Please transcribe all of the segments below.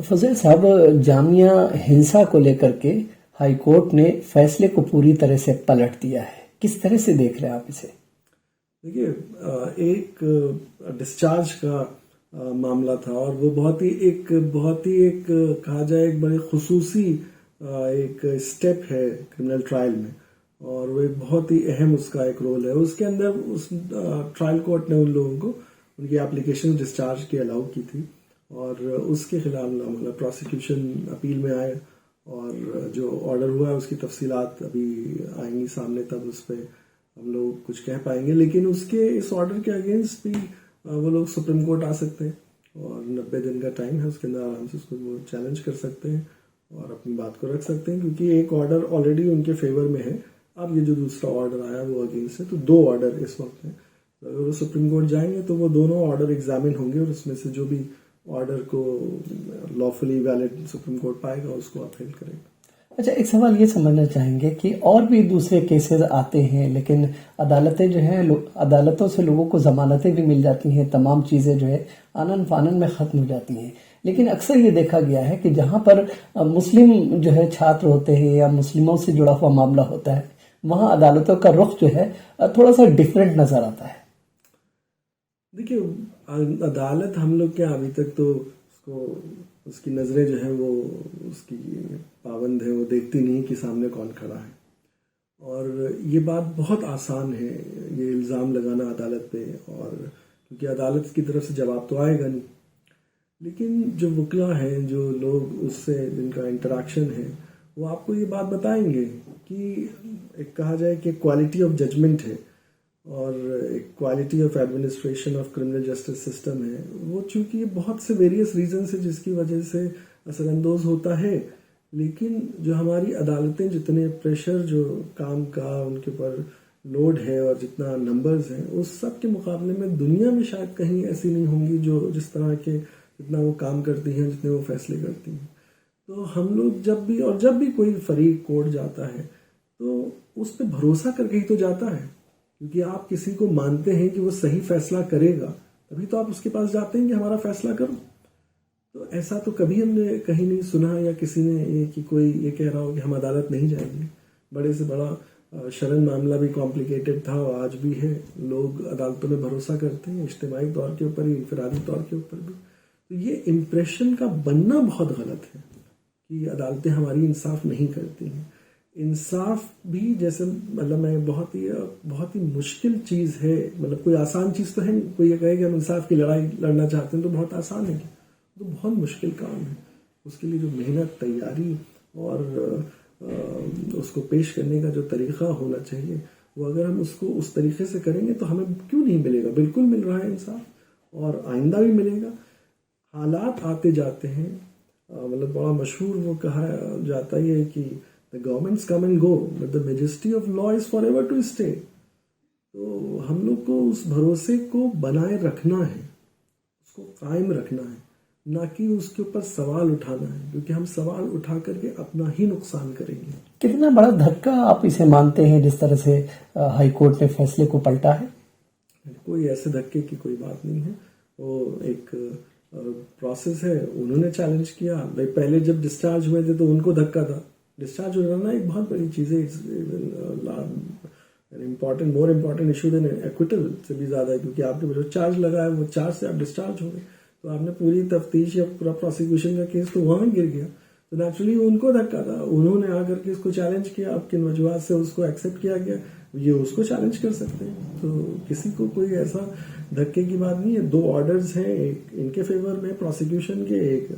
फजल साहब, जामिया हिंसा को लेकर के हाई कोर्ट ने फैसले को पूरी तरह से पलट दिया है। किस तरह से देख रहे हैं आप इसे? देखिए, एक डिस्चार्ज का मामला था और वो बहुत ही एक कहा जाए एक बड़े खुसूसी एक स्टेप है क्रिमिनल ट्रायल में, और वो एक बहुत ही अहम उसका एक रोल है। उसके अंदर उस ट्रायल कोर्ट ने उन लोगों को उनकी एप्लीकेशन डिस्चार्ज की अलाउ की थी, और उसके खिलाफ मतलब प्रोसिक्यूशन अपील में आए, और जो ऑर्डर हुआ है उसकी तफसीलात अभी आएंगी सामने, तब उस पर हम लोग कुछ कह पाएंगे। लेकिन उसके इस ऑर्डर के अगेंस्ट भी वो लोग सुप्रीम कोर्ट आ सकते हैं, और 90 दिन का टाइम है, उसके अंदर आराम से उसको वो चैलेंज कर सकते हैं और अपनी बात को रख सकते हैं, क्योंकि एक ऑर्डर ऑलरेडी उनके फेवर में है। अब ये जो दूसरा ऑर्डर आया वो अगेंस्ट है, तो 2 ऑर्डर इस वक्त हैं। अगर वो सुप्रीम कोर्ट जाएंगे तो वो दोनों ऑर्डर एग्जामिन होंगे, और उसमें से जो भी ऑर्डर को लॉफुली वैलिड सुप्रीम कोर्ट पाएगा उसको अपहेल करेगा। अच्छा, एक सवाल ये समझना चाहेंगे कि और भी दूसरे केसेस आते हैं, लेकिन अदालतें जो हैं, अदालतों से लोगों को जमानतें भी मिल जाती हैं, तमाम चीज़ें जो है आनन फानन में ख़त्म हो जाती हैं। लेकिन अक्सर ये देखा गया है कि जहाँ पर मुस्लिम जो है छात्र होते हैं या मुस्लिमों से जुड़ा हुआ मामला होता है, वहाँ अदालतों का रुख जो है थोड़ा सा डिफरेंट नज़र आता है। देखिए, अदालत हम लोग क्या अभी तक तो उसकी नज़रें जो है वो उसकी पाबंद है, वो देखती नहीं कि सामने कौन खड़ा है। और ये बात बहुत आसान है, ये इल्ज़ाम लगाना अदालत पे, और क्योंकि अदालत की तरफ से जवाब तो आएगा नहीं। लेकिन जो वकील हैं, जो लोग उससे जिनका इंटरेक्शन है, वो आपको ये बात बताएंगे कि एक कहा जाए कि क्वालिटी ऑफ जजमेंट है और एक quality of administration of criminal justice system है, वो चूंकि बहुत से वेरियस रीजन से जिसकी वजह से असरअंदोज होता है। लेकिन जो हमारी अदालतें, जितने प्रेशर जो काम का उनके ऊपर लोड है और जितना नंबर्स हैं, उस सब के मुकाबले में दुनिया में शायद कहीं ऐसी नहीं होंगी जो जिस तरह के जितना वो काम करती हैं, जितने वो फैसले करती हैं। तो हम लोग जब भी कोई फरीक कोर्ट जाता है तो उस पर भरोसा करके ही तो जाता है, क्योंकि आप किसी को मानते हैं कि वो सही फैसला करेगा, तभी तो आप उसके पास जाते हैं कि हमारा फैसला करो। तो ऐसा तो कभी हमने कहीं नहीं सुना या किसी ने ये कि कोई ये कह रहा हो कि हम अदालत नहीं जाएंगे। बड़े से बड़ा शरण मामला भी कॉम्प्लिकेटेड था और आज भी है। लोग अदालतों में भरोसा करते हैं, इज्तिमाई तौर के ऊपर ही, इनफरादी तौर के ऊपर भी। तो ये इम्प्रेशन का बनना बहुत गलत है कि अदालतें हमारी इंसाफ नहीं करती हैं। इंसाफ भी जैसे मतलब मैं बहुत ही मुश्किल चीज़ है, मतलब कोई आसान चीज़ तो है नहीं। कोई ये कहे कि हम इंसाफ की लड़ाई लड़ना चाहते हैं तो बहुत आसान है, तो बहुत मुश्किल काम है। उसके लिए जो मेहनत, तैयारी और उसको पेश करने का जो तरीक़ा होना चाहिए, वो अगर हम उसको उस तरीके से करेंगे तो हमें क्यों नहीं मिलेगा। बिल्कुल मिल रहा है इंसाफ और आइंदा भी मिलेगा। हालात आते जाते हैं, मतलब बड़ा मशहूर वो कहा जाता है कि The governments come and go, but the majesty of law is forever to stay. तो हम लोग को उस भरोसे को बनाए रखना है, उसको कायम रखना है, ना कि उसके ऊपर सवाल उठाना है, क्योंकि हम सवाल उठा करके अपना ही नुकसान करेंगे। कितना बड़ा धक्का आप इसे मानते हैं जिस तरह से हाई कोर्ट ने फैसले को पलटा है? कोई ऐसे धक्के की कोई बात नहीं है, वो एक प्रोसेस है। उन्होंने चैलेंज किया भाई, पहले जब डिस्चार्ज हुए थे तो उनको धक्का था। डिस्चार्ज हो जाना एक बहुत बड़ी चीज़ है, more important issue than acquittal से भी ज़्यादा है, क्योंकि आपने जो चार्ज लगाया वो चार्ज से आप डिस्चार्ज हो गए, तो आपने पूरी तफ्तीश या पूरा प्रोसिक्यूशन का केस तो वहाँ गिर गया। तो नेचुरली उनको धक्का था। उन्होंने आकर के इसको चैलेंज किया, अब किन वजूहात से उसको एक्सेप्ट किया गया, ये उसको चैलेंज कर सकते हैं। तो किसी को कोई ऐसा धक्के की बात नहीं है। 2 ऑर्डर्स हैं, एक इनके फेवर में प्रोसिक्यूशन के, एक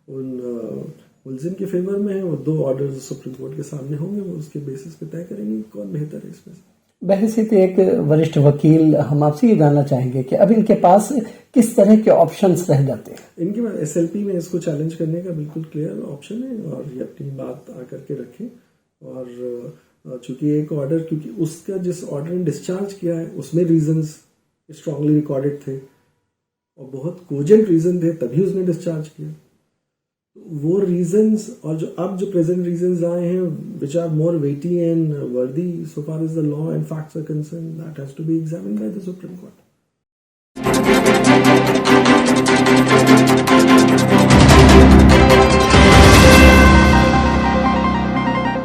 उन मुलजिम के फेवर में है, और 2 ऑर्डर्स सुप्रीम कोर्ट के सामने होंगे, वो उसके बेसिस पे तय करेंगे कौन बेहतर है इसमें से। बहसीत एक वरिष्ठ वकील, हम आपसे ये जानना चाहेंगे कि अब इनके पास किस तरह के ऑप्शंस रह जाते हैं? इनके पास SLP में इसको चैलेंज करने का बिल्कुल क्लियर ऑप्शन है, और ये अपनी बात आकर के रखें। और चूंकि एक ऑर्डर, क्योंकि उसका जिस ऑर्डर ने डिस्चार्ज किया है उसमें रीजंस स्ट्रांगली रिकॉर्डेड थे और बहुत कोजेंट रीजन थे, तभी उसने डिस्चार्ज किया। वो रीजंस और जो प्रेजेंट रीजंस आए हैं, which are more weighty and worthy so far as the law and facts are concerned, that has to be examined by the Supreme court.